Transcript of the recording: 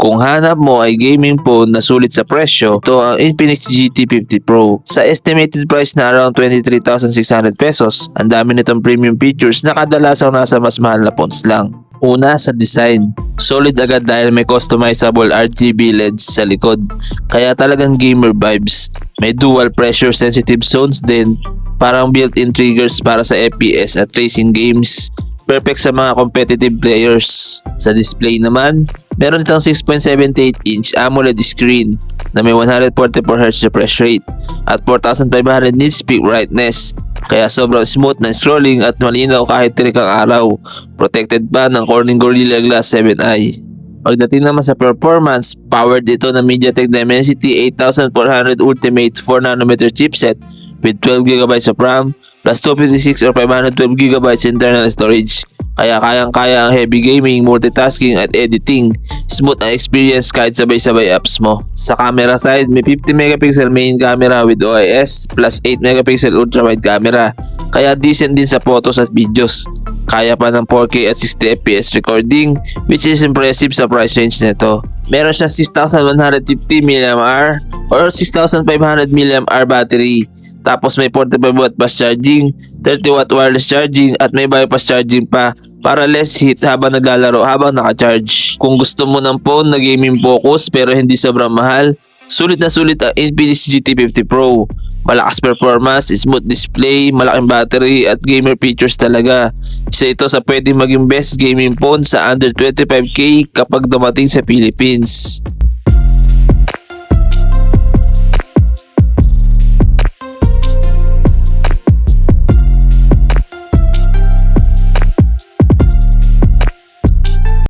Kung hanap mo ay gaming phone na sulit sa presyo, ito ang Infinix GT50 Pro. Sa estimated price na around 23,600 pesos, ang dami nitong premium features na kadalasang nasa mas mahal na phones lang. Una sa design, solid agad dahil may customizable RGB LEDs sa likod, kaya talagang gamer vibes. May dual pressure sensitive zones din, parang built-in triggers para sa FPS at racing games. Perfect sa mga competitive players. Sa display naman, meron itong 6.78-inch AMOLED screen na may 144Hz refresh rate at 4,500 nits peak brightness. Kaya sobrang smooth na scrolling at malinaw kahit tirik ang araw. Protected pa ng Corning Gorilla Glass 7i. Pagdating naman sa performance, powered ito ng MediaTek Dimensity 8400 Ultimate 4nm chipset with 12GB of RAM plus 256 or 512GB internal storage. Kaya kayang-kaya ang heavy gaming, multitasking at editing. Smooth ang experience kahit sabay-sabay apps mo. Sa camera side, may 50MP main camera with OIS plus 8MP ultra-wide camera. Kaya decent din sa photos at videos. Kaya pa ng 4K at 60fps recording, which is impressive sa price range nito. Meron siya 6,150mAh or 6,500mAh battery. Tapos may 45W fast charging, 30W wireless charging at may bypass charging pa para less heat habang naglalaro habang naka-charge. Kung gusto mo ng phone na gaming focus pero hindi sobrang mahal, sulit na sulit ang Infinix GT50 Pro. Malakas performance, smooth display, malaking battery at gamer features talaga. Isa ito sa pwedeng maging best gaming phone sa under 25k kapag dumating sa Philippines.